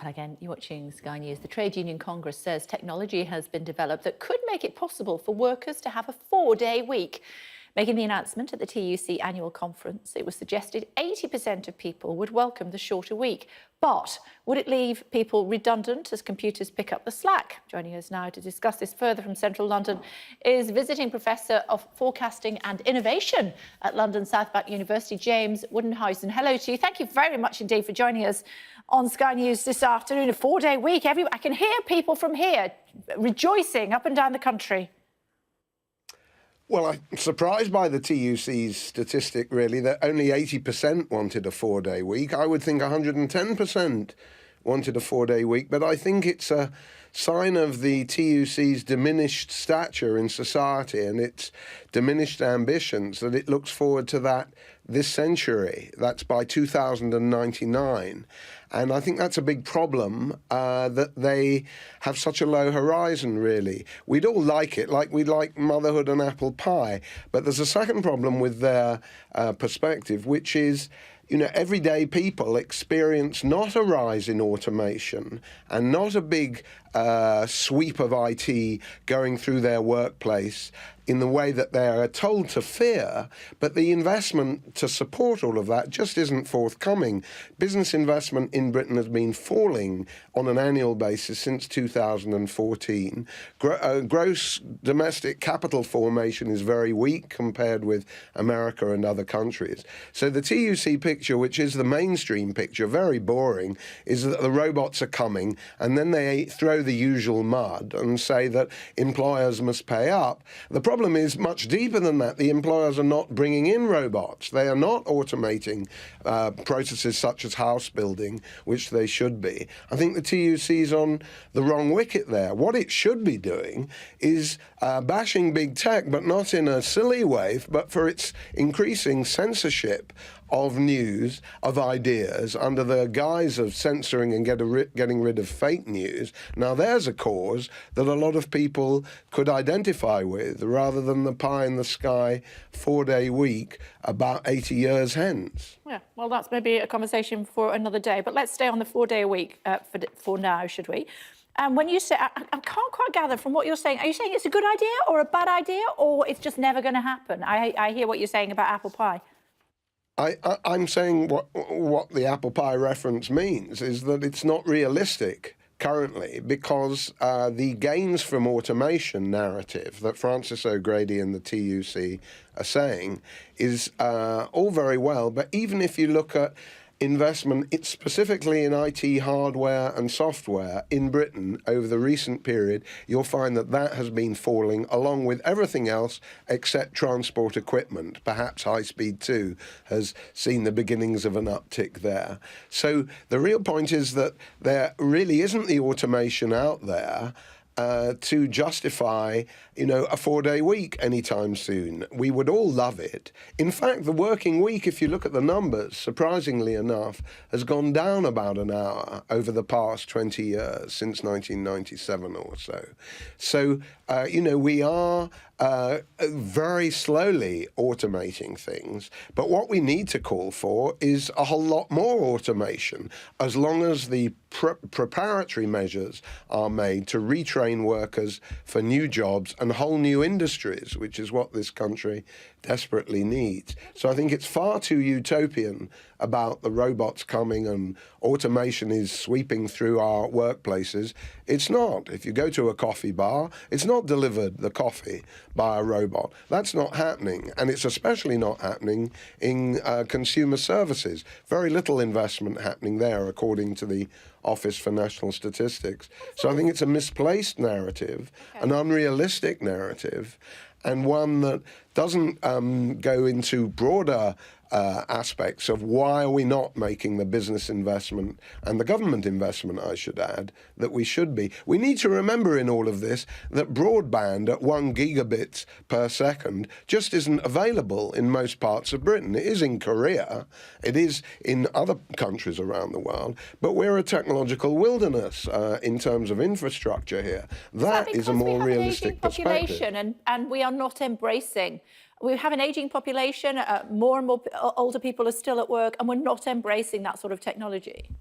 And again, you're watching Sky News. The Trade Union Congress says technology has been developed that could make it possible for workers to have a 4-day week. Making the announcement at the TUC annual conference, it was suggested 80% of people would welcome the shorter week. But would it leave people redundant as computers pick up the slack? Joining us now to discuss this further from Central London is visiting Professor of Forecasting and Innovation at London South Bank University, James Woodenhuizen. Hello to you. Thank you very much indeed for joining us on Sky News this afternoon. A 4-day week. I can hear people from here rejoicing up and down the country. Well, I'm surprised by the TUC's statistic, really, that only 80% wanted a 4-day week. I would think 110% wanted a 4-day week, but I think it's a sign of the TUC's diminished stature in society and its diminished ambitions that it looks forward to that this century. That's by 2099. And I think that's a big problem, that they have such a low horizon, really. We'd all like it, like we'd like motherhood and apple pie. But there's a second problem with their perspective, which is, you know, everyday people experience not a rise in automation and not a big sweep of IT going through their workplace in the way that they are told to fear, but the investment to support all of that just isn't forthcoming. Business investment in Britain has been falling on an annual basis since 2014. Gross domestic capital formation is very weak compared with America and other countries. So the TUC picture, which is the mainstream picture, very boring, is that the robots are coming and then they throw the usual mud and say that employers must pay up. The problem is much deeper than that. The employers are not bringing in robots. They are not automating processes such as house building, which they should be. I think the TUC is on the wrong wicket there. What it should be doing is bashing big tech, but not in a silly way, but for its increasing censorship of news, of ideas, under the guise of censoring and getting rid of fake news. Now, there's a cause that a lot of people could identify with, rather than the pie-in-the-sky 4-day week about 80 years hence. Yeah, well, that's maybe a conversation for another day, but let's stay on the 4-day week for now, should we? And when you say, I can't quite gather from what you're saying, are you saying it's a good idea or a bad idea, or it's just never going to happen? I hear what you're saying about apple pie. I'm saying what the apple pie reference means is that it's not realistic currently, because the gains from automation narrative that Francis O'Grady and the TUC are saying is all very well, but even if you look at investment, it's specifically in IT hardware and software in Britain over the recent period, you'll find that that has been falling along with everything else except transport equipment. Perhaps high speed too has seen the beginnings of an uptick there. So the real point is that there really isn't the automation out there to justify, you know, a 4-day week anytime soon. We would all love it. In fact, the working week, if you look at the numbers, surprisingly enough, has gone down about an hour over the past 20 years, since 1997 or so. So, you know, we are very slowly automating things, but what we need to call for is a whole lot more automation, as long as the preparatory measures are made to retrain workers for new jobs and whole new industries, which is what this country desperately needs. So I think it's far too utopian about the robots coming and automation is sweeping through our workplaces. It's not. If you go to a coffee bar, it's not delivered, the coffee, by a robot. That's not happening, and it's especially not happening in consumer services. Very little investment happening there, according to the Office for National Statistics. So I think it's a misplaced narrative, an unrealistic narrative, and one that doesn't go into broader aspects of why are we not making the business investment and the government investment, I should add, that we should be. We need to remember in all of this that broadband at 1 gigabit per second just isn't available in most parts of Britain. It is in Korea, it is in other countries around the world, but we're a technological wilderness in terms of infrastructure here. That is a more realistic perspective. And we are not embracing. We have an ageing population, more and more older people are still at work, and we're not embracing that sort of technology.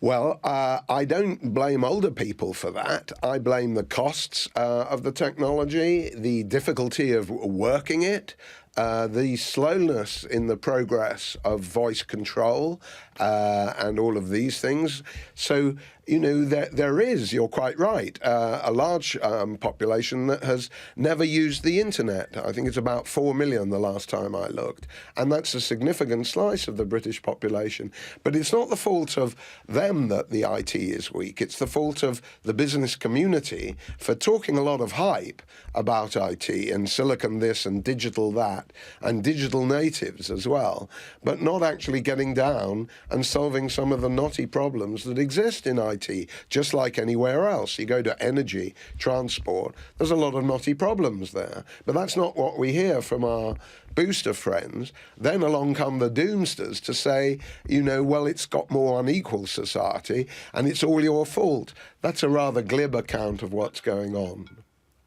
Well, I don't blame older people for that. I blame the costs of the technology, the difficulty of working it, the slowness in the progress of voice control, and all of these things. So, you know, there is, you're quite right, a large population that has never used the internet. I think it's about 4 million the last time I looked. And that's a significant slice of the British population. But it's not the fault of them that the IT is weak. It's the fault of the business community for talking a lot of hype about IT and silicon this and digital that and digital natives as well, but not actually getting down and solving some of the knotty problems that exist in IT, just like anywhere else. You go to energy, transport, there's a lot of knotty problems there. But that's not what we hear from our booster friends. Then along come the doomsters to say, you know, well, it's got more unequal society and it's all your fault. That's a rather glib account of what's going on.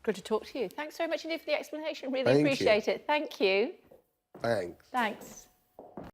Good to talk to you. Thanks very much indeed for the explanation. Really Thank you. appreciate it. Thank you. Thanks. Thanks.